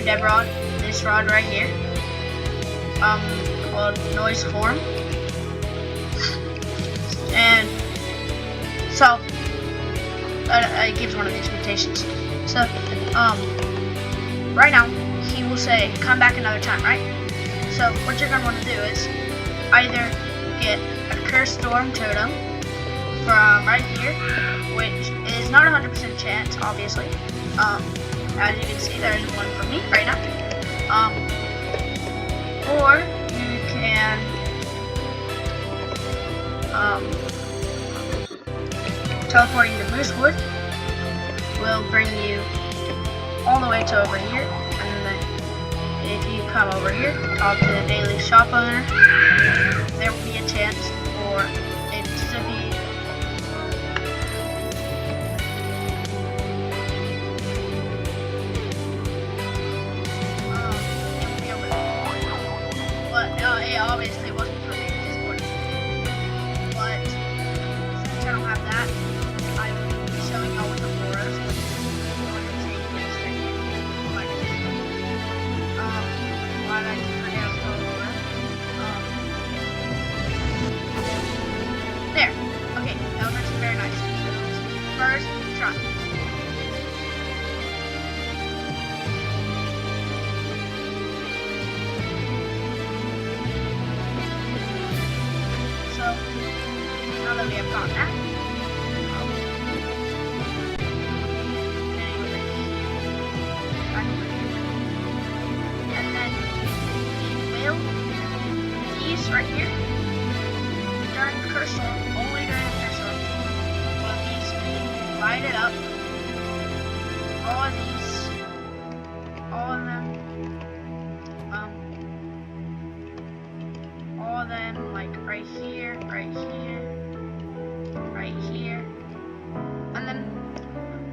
dead rod, this rod right here, called noiseform. And so it gives one of these mutations. So right now he will say come back another time, right? So what you're gonna want to do is either get a cursed storm totem from right here, which is not 100% chance, obviously. As you can see, there is one from me right now. Or you can teleporting to Moosewood will bring you all the way to over here, and then if you come over here, talk to the daily shop owner, there will be a chance for it to be over there. But it obviously wasn't for me at this point. But since I don't have that, I will be showing y'all with the auroras. Why did I forget the aurora? There. Okay, that was actually very nice. First try. So now that we have gotten that, these right here during the curse storm, only during the curse storm, will these be lighted up. All of these, all of them, like right here, right here, right here, and then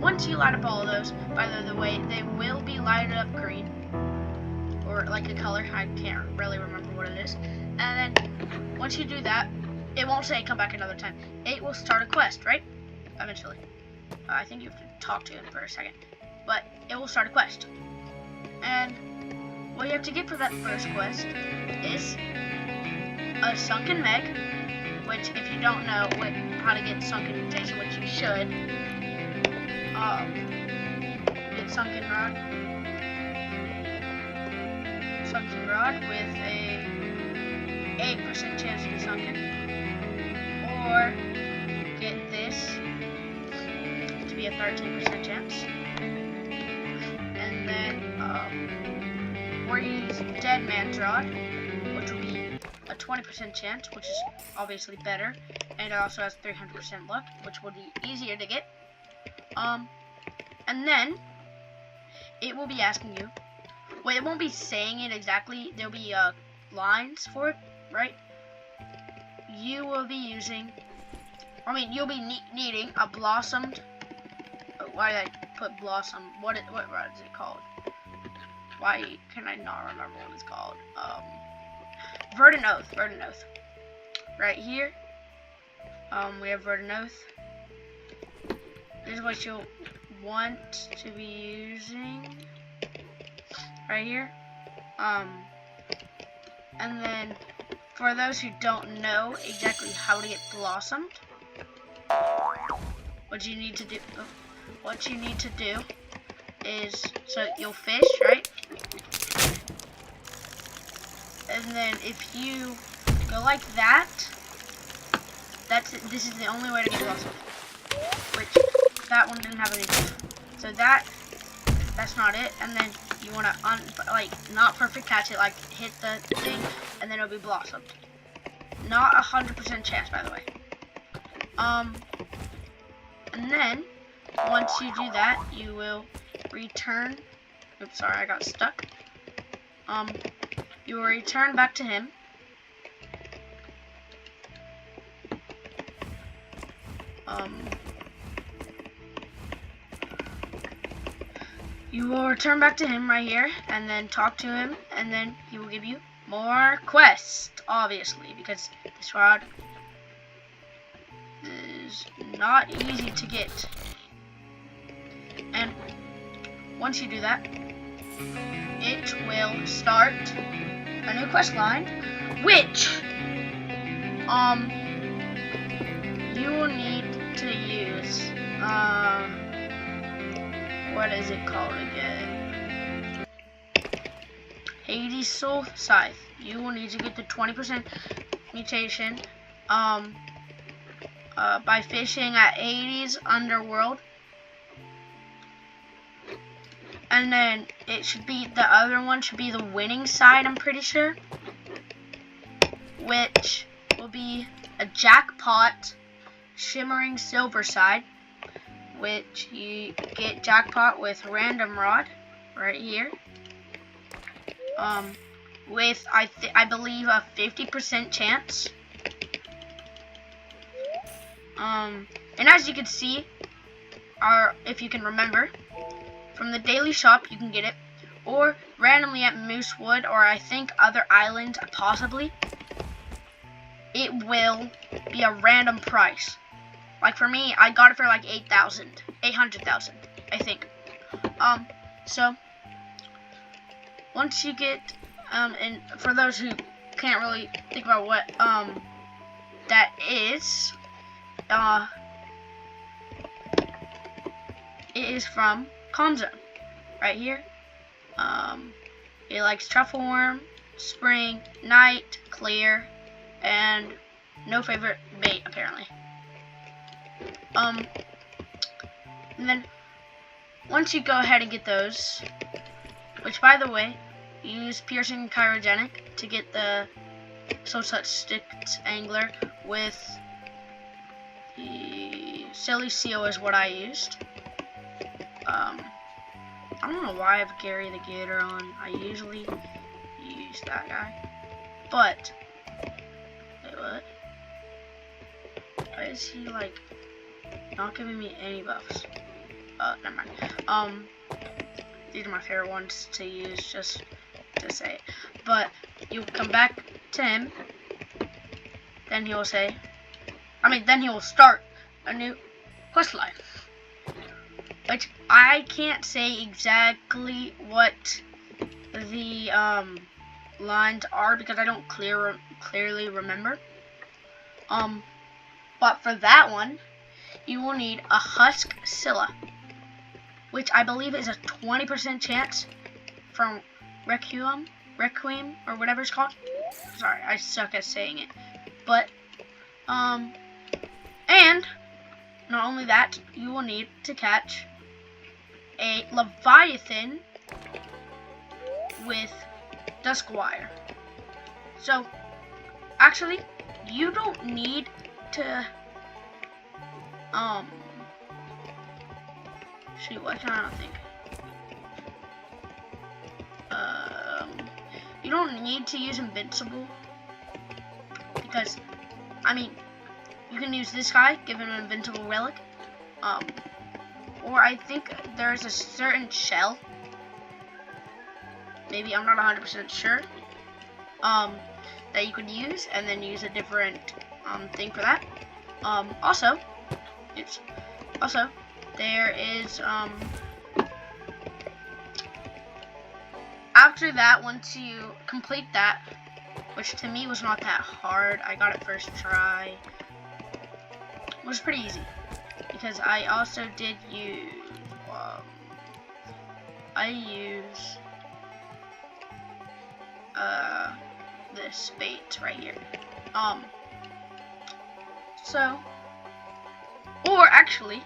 once you light up all of those, by the way, they will be lighted up green. Or like a color, I can't really remember what it is. And then once you do that, it won't say come back another time. It will start a quest, right? Eventually. I think you have to talk to him for a second. But it will start a quest. And what you have to get for that first quest is a sunken meg, which if you don't know how to get sunken mutation, which you should, get sunken rod with a 8% chance to be sunken, or get this to be a 13% chance, and then or use Dead Man's Rod, which will be a 20% chance, which is obviously better, and it also has 300% luck, which will be easier to get. And then it will be asking you. Well, it won't be saying it exactly. There'll be lines for it, right? You will be using, you'll be needing a blossomed. Why did I put blossom? What rod is it called? Why can I not remember what it's called? Verdant Oath. Right here. We have Verdant Oath. This is what you'll want to be using. Right here. And then for those who don't know exactly how to get blossomed, what you need to do is, so you'll fish, right? And then if you go like that, this is the only way to get blossomed. Which that one didn't have anything. So that's not it. And then you want to not perfect catch it, like hit the thing, and then it'll be blossomed. Not 100% chance, by the way. And then once you do that, you will return. Oops, sorry, I got stuck. You will return back to him. You will return back to him right here, and then talk to him, and then he will give you more quests, obviously, because this rod is not easy to get. And once you do that, it will start a new quest line, which you will need to use what is it called again? Hades Soul Scythe. You will need to get the 20% mutation by fishing at Hades Underworld. And then it should be, the other one should be the winning side, I'm pretty sure. Which will be a jackpot shimmering silver side. Which you get jackpot with random rod right here. With I believe a 50% chance. And as you can see, if you can remember, from the daily shop you can get it, or randomly at Moosewood, or I think other islands possibly. It will be a random price. Like for me, I got it for like 800,000, I think. So once you get, and for those who can't really think about what that is, it is from Calm Zone, right here. It likes truffle worm, spring, night, clear, and no favorite bait apparently. And then once you go ahead and get those, which by the way, you use piercing and chirogenic to get the soul such sticked angler with the silly seal is what I used. I don't know why I have Gary the Gator on. I usually use that guy. But wait, what? Why is he like not giving me any buffs? Never mind. These are my favorite ones to use, just to say it. But you come back to him, then he will say, then he will start a new quest line. Which I can't say exactly what the lines are because I don't clearly remember. But for that one, you will need a Husk Scylla, which I believe is a 20% chance from Requiem, or whatever it's called. Sorry, I suck at saying it. But, and not only that, you will need to catch a Leviathan with Duskwire. So, actually, you don't need to, shoot, what can I think? You don't need to use Invincible, because, you can use this guy, give him an Invincible Relic, or I think there's a certain shell, maybe, I'm not 100% sure, that you could use, and then use a different, thing for that. Also, there is, after that, once you complete that, which to me was not that hard, I got it first try, it was pretty easy, because I also did use, this bait right here, so, or actually,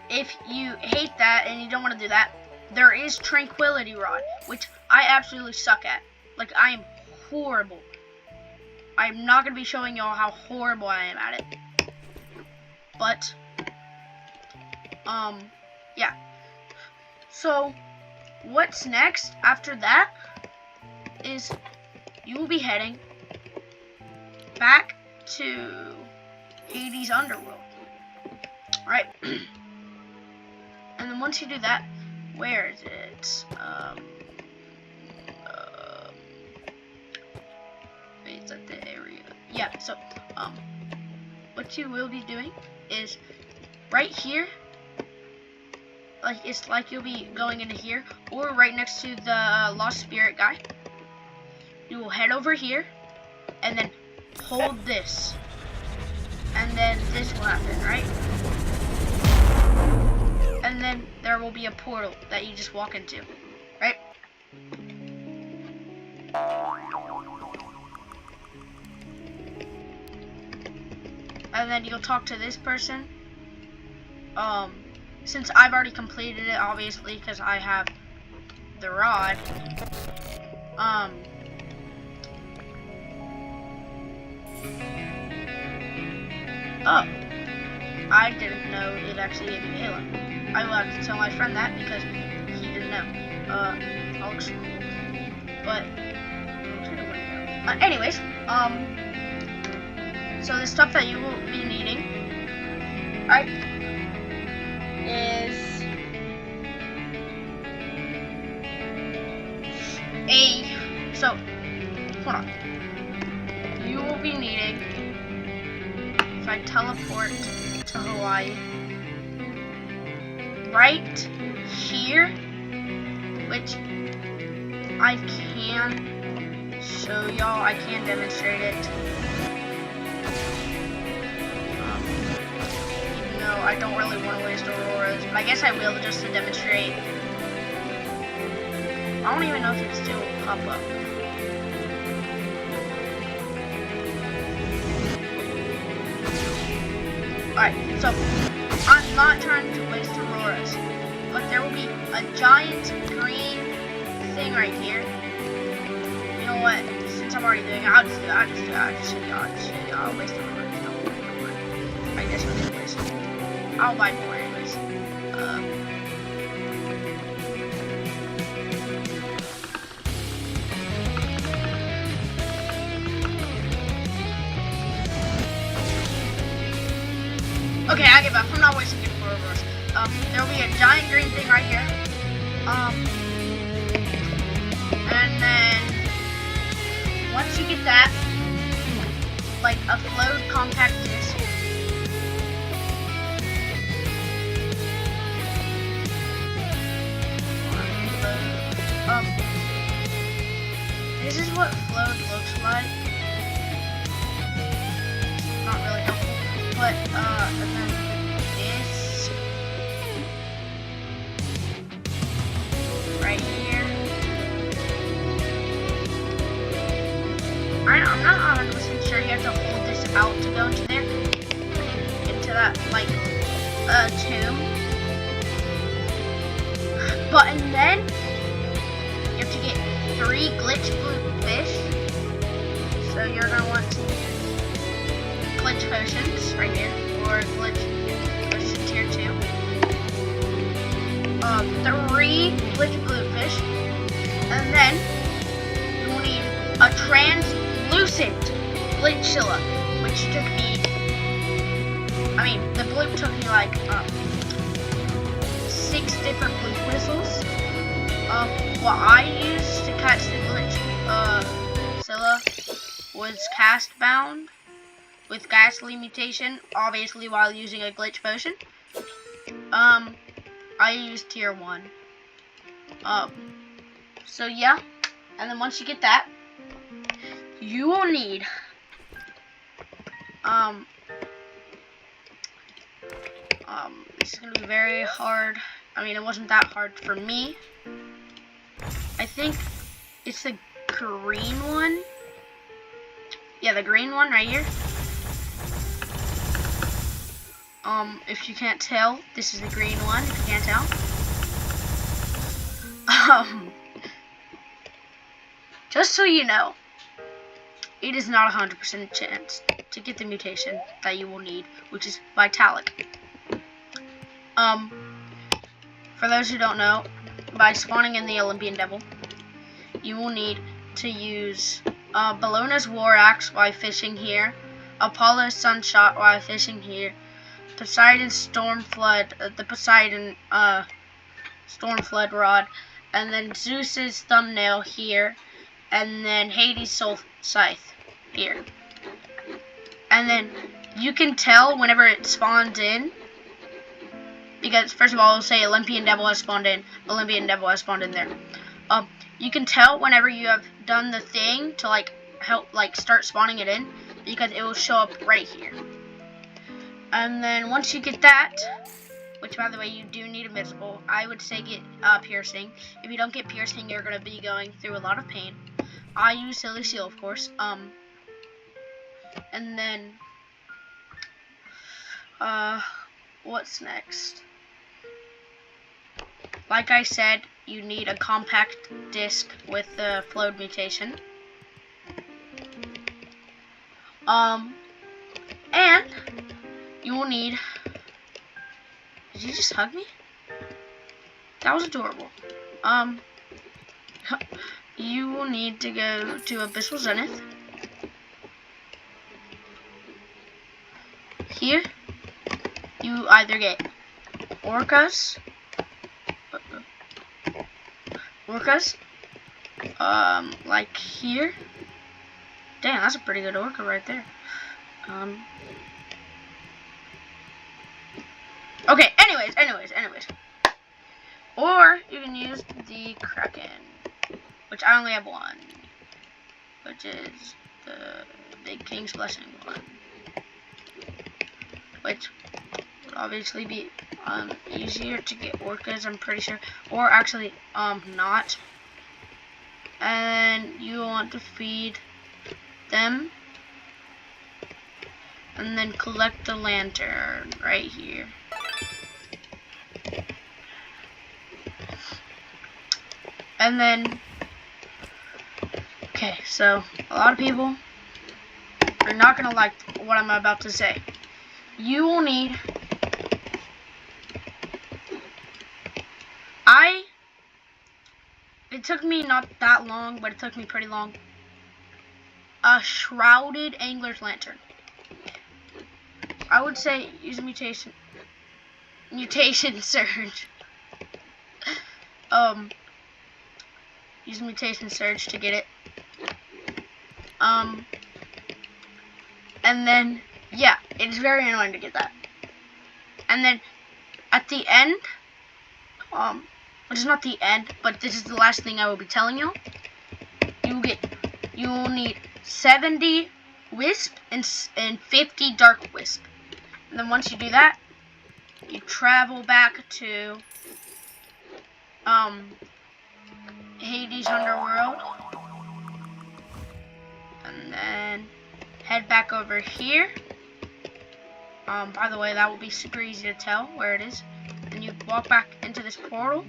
if you hate that and you don't want to do that, there is Tranquility Rod, which I absolutely suck at. Like, I am horrible. I'm not going to be showing y'all how horrible I am at it. But, yeah. So, what's next after that is you will be heading back to Hades Underworld. Right? And then once you do that, where is it? It's at the area. Yeah, so, what you will be doing is right here, it's like you'll be going into here, or right next to the lost spirit guy. You will head over here, and then hold this, and then this will happen, right? And then there will be a portal that you just walk into, right? And then you'll talk to this person. Since I've already completed it, obviously, because I have the rod. Oh, I didn't know it actually gave me Halo. I will have to tell my friend that because he didn't know. I'll explain. But anyways, so the stuff that you will be needing, right, is hold on. You will be needing, if I teleport to Hawaii, right here, which I can show y'all, I can demonstrate it. Even though I don't really want to waste auroras, but I guess I will just to demonstrate. I don't even know if it still will pop up. Alright, so I'm not trying to waste auroras, but there will be a giant green thing right here. You know what? Since I'm already doing it, I'll just do it. I'll show you. I'll waste auroras. Don't worry. I guess I'll just waste it. I'll buy more anyways. Okay, I give up. I'm not wasting it for auroras. There will be a giant green thing right here. And then once you get that, like a flowed compact disc. This is what flowed looks like. Not really helpful. But, and then this right here. I'm not 100% sure. You have to hold this out to go into there. Into that, like, tomb. But, and then you have to get 3 glitch blue fish. So you're going to want to use glitch potions right here, or glitch potions here too. 3 glitch blue fish, and then you will need a translucent glitchilla, which took me, the blue took me like 6 different blue whistles. What I used to catch the glitchilla was cast bound with ghastly mutation, obviously while using a glitch potion. I used tier 1. So yeah, and then once you get that, you will need this is gonna be very hard. It wasn't that hard for me. I think it's the green one. Yeah, the green one right here. If you can't tell, this is the green one, if you can't tell. Just so you know, it is not 100% chance to get the mutation that you will need, which is Vitalic. For those who don't know, by spawning in the Olympian Devil, you will need to use Bellona's War Axe while fishing here, Apollo's Sunshot while fishing here, Poseidon's Storm Flood, the Poseidon Storm Flood Rod, and then Zeus's Thumbnail here, and then Hades' Soul Scythe here. And then you can tell whenever it spawns in, because first of all, it'll say Olympian Devil has spawned in. Olympian Devil has spawned in there. You can tell whenever you have done the thing to like help like start spawning it in, because it will show up right here. And then once you get that, which by the way you do need a mystical, I would say get piercing. If you don't get piercing, you're gonna be going through a lot of pain. I use Silly Seal, of course. And then what's next? Like I said, you need a compact disc with the float mutation. And you will need. Did you just hug me? That was adorable. You will need to go to Abyssal Zenith. Here, you either get orcas, like here. Damn, that's a pretty good orca right there. Okay, anyways. Or you can use the Kraken, which I only have one, which is the Big King's Blessing one, which would obviously be easier to get orcas, I'm pretty sure, or actually not. And you want to feed them, and then collect the lantern right here. And then, okay, so a lot of people are not gonna like what I'm about to say. You will need, it took me not that long, but it took me pretty long, a shrouded angler's lantern. I would say use a mutation surge. Use mutation surge to get it. And then yeah, it's very annoying to get that. And then at the end, which is not the end, but this is the last thing I will be telling you. You will need 70 wisp and 50 dark wisp. And then once you do that, you travel back to Hades Underworld, and then head back over here. By the way, that will be super easy to tell where it is. And you walk back into this portal.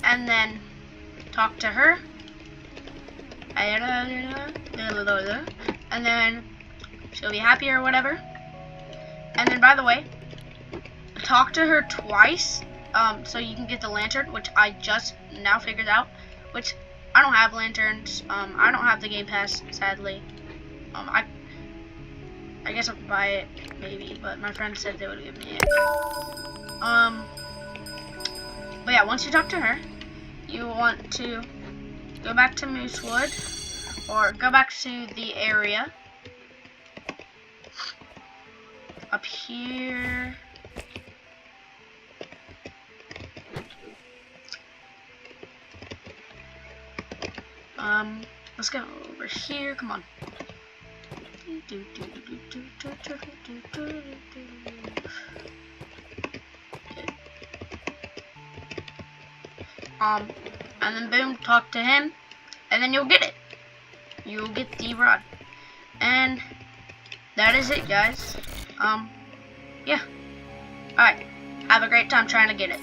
And then talk to her. And then she'll be happy or whatever. And then, by the way, talk to her twice, so you can get the lantern, which I just now figured out. Which I don't have lanterns. I don't have the Game Pass, sadly. I guess I could buy it, maybe, but my friend said they would give me it. But yeah, once you talk to her, you want to go back to Moosewood, or go back to the area up here. Let's go over here. Come on. And then boom, talk to him, and then you'll get it. You'll get the rod. And that is it, guys. Yeah. Alright. Have a great time trying to get it.